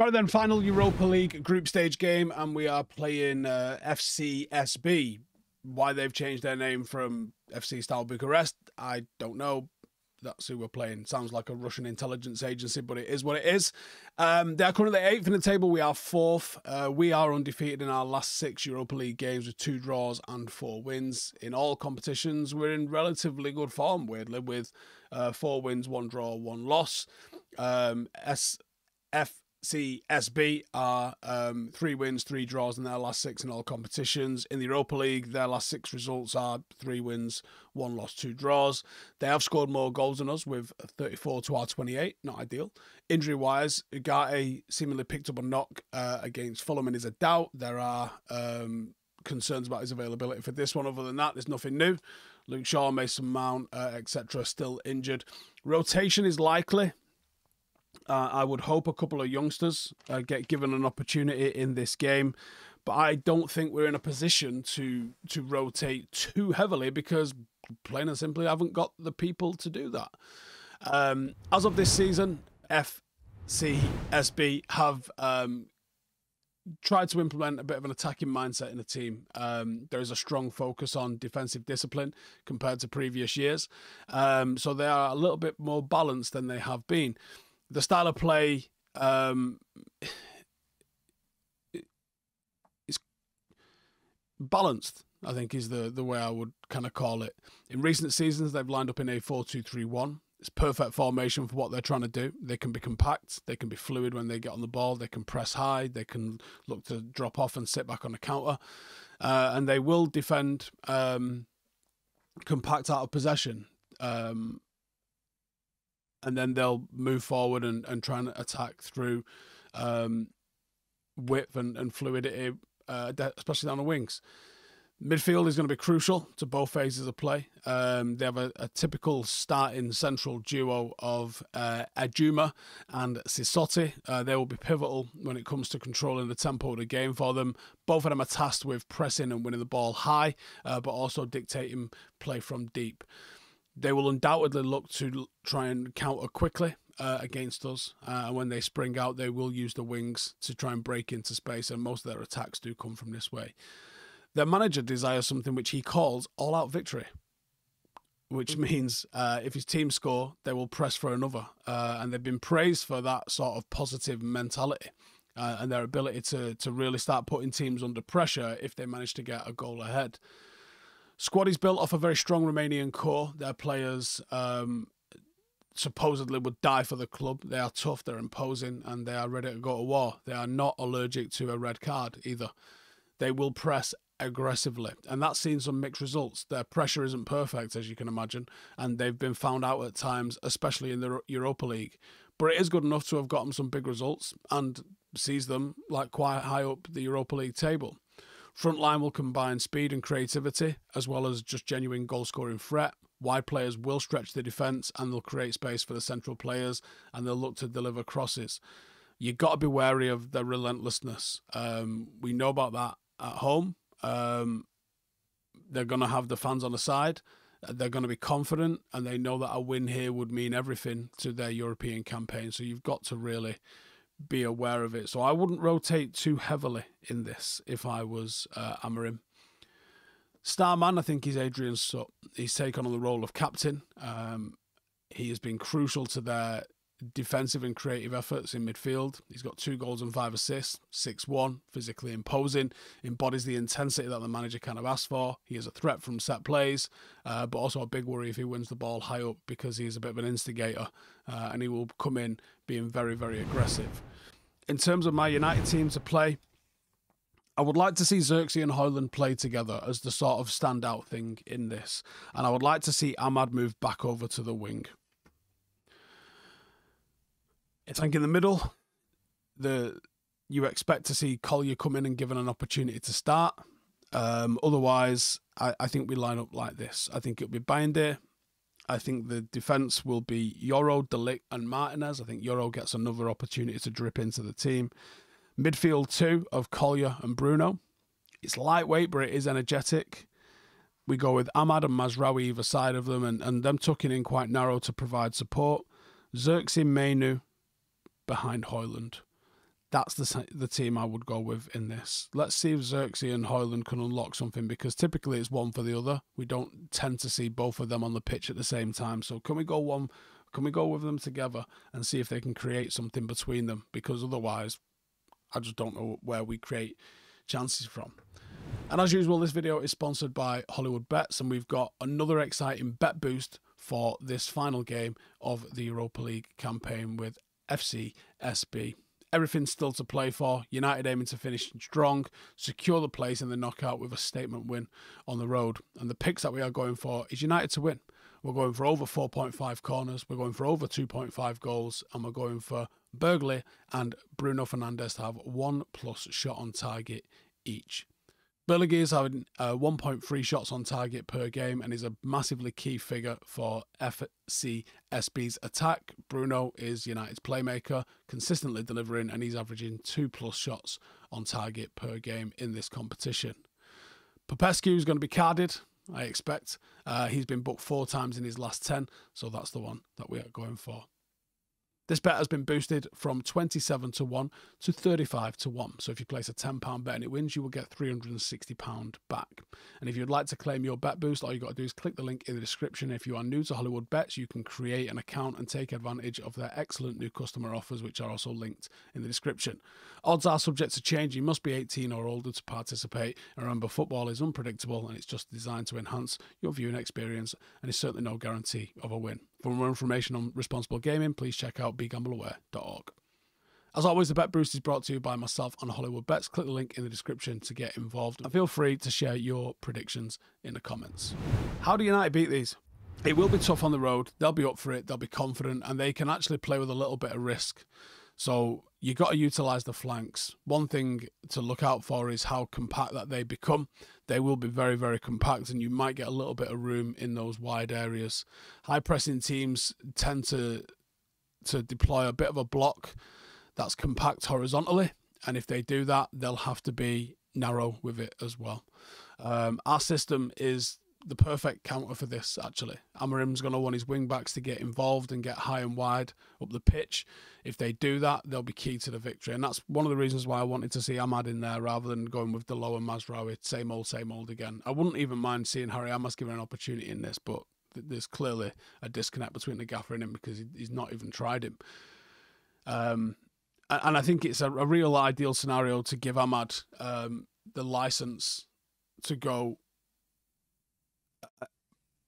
Right then, final Europa League group stage game, and we are playing FCSB. Why they've changed their name from FC Style Bucharest, I don't know. That's who we're playing. Sounds like a Russian intelligence agency, but it is what it is. They're currently 8th in the table. We are 4th. We are undefeated in our last 6 Europa League games with 2 draws and 4 wins. In all competitions, we're in relatively good form, weirdly, with 4 wins, 1 draw, 1 loss. FCSB are 3 wins, 3 draws in their last 6 in all competitions. In the Europa League, their last 6 results are 3 wins, 1 loss, 2 draws. They have scored more goals than us with 34 to our 28. Not ideal. Injury-wise, Ugarte seemingly picked up a knock against Fulham and is a doubt. There are concerns about his availability for this one. Other than that, there's nothing new. Luke Shaw, Mason Mount, etc. still injured. Rotation is likely. I would hope a couple of youngsters get given an opportunity in this game, but I don't think we're in a position to rotate too heavily because, plain and simply, I haven't got the people to do that. As of this season, FCSB have tried to implement a bit of an attacking mindset in the team. There is a strong focus on defensive discipline compared to previous years, so they are a little bit more balanced than they have been. The style of play is balanced, I think, is the way I would kind of call it. In recent seasons, they've lined up in a 4-2-3-1. It's perfect formation for what they're trying to do. They can be compact. They can be fluid when they get on the ball. They can press high. They can look to drop off and sit back on a counter. And they will defend compact out of possession. And then they'll move forward and try and attack through width and fluidity, especially down the wings. Midfield is going to be crucial to both phases of play. They have a typical starting central duo of Ajuma and Sisotti. They will be pivotal when it comes to controlling the tempo of the game for them. Both of them are tasked with pressing and winning the ball high, but also dictating play from deep. They will undoubtedly look to try and counter quickly against us. And when they spring out, they will use the wings to try and break into space. And most of their attacks do come from this way. Their manager desires something which he calls all-out victory, which means if his team score, they will press for another. And they've been praised for that sort of positive mentality and their ability to really start putting teams under pressure if they manage to get a goal ahead. Squad is built off a very strong Romanian core. Their players supposedly would die for the club. They are tough, they're imposing, and they are ready to go to war. They are not allergic to a red card either. They will press aggressively, and that's seen some mixed results. Their pressure isn't perfect, as you can imagine, and they've been found out at times, especially in the Europa League. But it is good enough to have gotten some big results and sees them like quite high up the Europa League table. Front line will combine speed and creativity, as well as just genuine goal-scoring threat. Wide players will stretch the defence, and they'll create space for the central players, and they'll look to deliver crosses. You've got to be wary of their relentlessness. We know about that at home. They're going to have the fans on the side. They're going to be confident, and they know that a win here would mean everything to their European campaign. So you've got to really be aware of it. So I wouldn't rotate too heavily in this if I was Amorim. Star man, I think, is Adrian Sutt. He's taken on the role of captain. He has been crucial to their defensive and creative efforts in midfield. He's got 2 goals and 5 assists, 6'1", physically imposing, embodies the intensity that the manager kind of asked for. He is a threat from set plays, but also a big worry if he wins the ball high up because he's a bit of an instigator, and he will come in being very, very aggressive. In terms of my United team to play, I would like to see Xerxes and Højlund play together as the sort of standout thing in this, and I would like to see Ahmad move back over to the wing. I think in the middle, you expect to see Collier come in and given an opportunity to start. Otherwise, I think we line up like this. I think it'll be Binder. I think the defence will be Yoro, De Ligt and Martinez. I think Yoro gets another opportunity to drip into the team. Midfield 2 of Collier and Bruno. It's lightweight, but it is energetic. We go with Ahmad and Mazraoui either side of them, and them tucking in quite narrow to provide support. Xerxes, Menu behind Højlund. That's the team I would go with in this. Let's see if Xerxes and Højlund can unlock something, because typically it's one for the other. We don't tend to see both of them on the pitch at the same time. So can we go with them together and see if they can create something between them? Because otherwise, I just don't know where we create chances from. And as usual, this video is sponsored by Hollywoodbets, and we've got another exciting bet boost for this final game of the Europa League campaign with FCSB. Everything's still to play for. United aiming to finish strong, secure the place in the knockout with a statement win on the road. And the picks that we are going for is United to win. We're going for over 4.5 corners. We're going for over 2.5 goals. And we're going for Bergli and Bruno Fernandes to have 1+ shot on target each. Bergli is having 1.3 shots on target per game and is a massively key figure for FCSB's attack. Bruno is United's playmaker, consistently delivering, and he's averaging 2+ shots on target per game in this competition. Popescu is going to be carded, I expect. He's been booked 4 times in his last 10, so that's the one that we are going for. This bet has been boosted from 27 to 1 to 35 to 1. So if you place a £10 bet and it wins, you will get £360 back. And if you'd like to claim your bet boost, all you've got to do is click the link in the description. If you are new to Hollywoodbets, you can create an account and take advantage of their excellent new customer offers, which are also linked in the description. Odds are subject to change. You must be 18 or older to participate. And remember, football is unpredictable and it's just designed to enhance your viewing experience, and is certainly no guarantee of a win. For more information on responsible gaming, please check out begambleaware.org. As always, the Bet Boost is brought to you by myself on Hollywoodbets. Click the link in the description to get involved, and feel free to share your predictions in the comments. How do United beat these? It will be tough on the road. They'll be up for it. They'll be confident, and they can actually play with a little bit of risk. So you got to utilise the flanks. One thing to look out for is how compact that they become. They will be very, very compact, and you might get a little bit of room in those wide areas. High-pressing teams tend to deploy a bit of a block that's compact horizontally, and if they do that, they'll have to be narrow with it as well. Our system is the perfect counter for this, actually. Amarim's going to want his wing-backs to get involved and get high and wide up the pitch. If they do that, they'll be key to the victory. And that's one of the reasons why I wanted to see Ahmad in there rather than going with Delo and Mazraoui. Same old again. I wouldn't even mind seeing Harry Amas given an opportunity in this, but there's clearly a disconnect between the gaffer and him because he's not even tried him. And I think it's a real ideal scenario to give Ahmad the license to go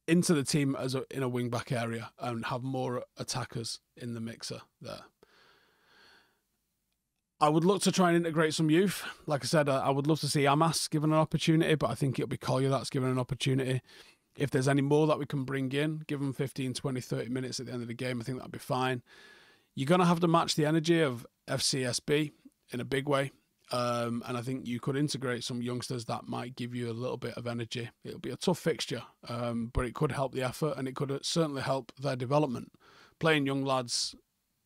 into the team in a wing-back area and have more attackers in the mixer there. I would look to try and integrate some youth. Like I said, I would love to see Amas given an opportunity, but I think it'll be Collier that's given an opportunity. If there's any more that we can bring in, give them 15, 20, 30 minutes at the end of the game, I think that'd be fine. You're going to have to match the energy of FCSB in a big way. And I think you could integrate some youngsters that might give you a little bit of energy. It'll be a tough fixture, but it could help the effort, and it could certainly help their development. Playing young lads,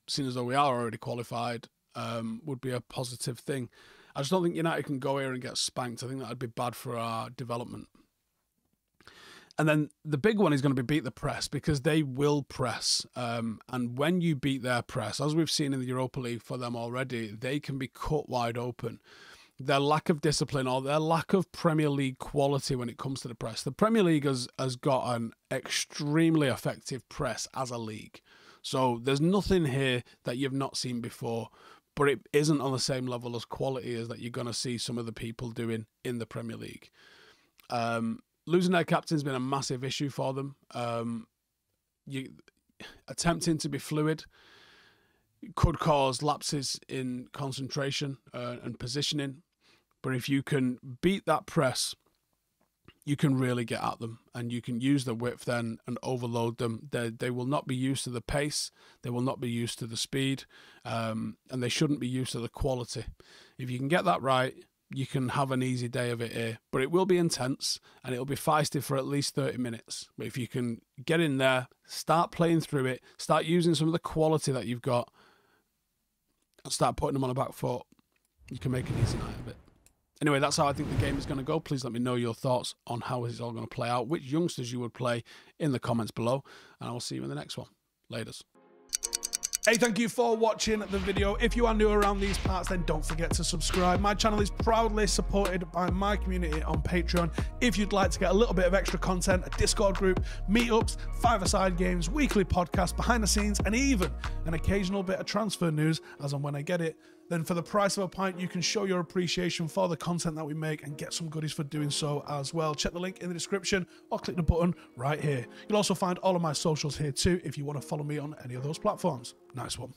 seeing as though we are already qualified, would be a positive thing. I just don't think United can go here and get spanked. I think that would be bad for our development. And then the big one is going to be beat the press, because they will press. And when you beat their press, as we've seen in the Europa League for them already, they can be cut wide open. Their lack of discipline or their lack of Premier League quality when it comes to the press. The Premier League has got an extremely effective press as a league. So there's nothing here that you've not seen before, but it isn't on the same level as quality as that you're going to see some of the people doing in the Premier League. Losing their captain's been a massive issue for them. Attempting to be fluid could cause lapses in concentration and positioning. But if you can beat that press, you can really get at them, and you can use the width then and overload them. They will not be used to the pace. They will not be used to the speed, and they shouldn't be used to the quality. If you can get that right, you can have an easy day of it here, but it will be intense and it'll be feisty for at least 30 minutes. But if you can get in there, start playing through it, start using some of the quality that you've got, and start putting them on the back foot, you can make an easy night of it. Anyway, that's how I think the game is going to go. Please let me know your thoughts on how it's all going to play out, which youngsters you would play in the comments below, and I will see you in the next one. Laters. Hey, thank you for watching the video. If you are new around these parts, then don't forget to subscribe. My channel is proudly supported by my community on Patreon. If you'd like to get a little bit of extra content, a Discord group, meetups, five-a-side games, weekly podcasts, behind the scenes, and even an occasional bit of transfer news as and when I get it, then for the price of a pint, you can show your appreciation for the content that we make and get some goodies for doing so as well. Check the link in the description or click the button right here. You'll also find all of my socials here too if you want to follow me on any of those platforms. Nice one.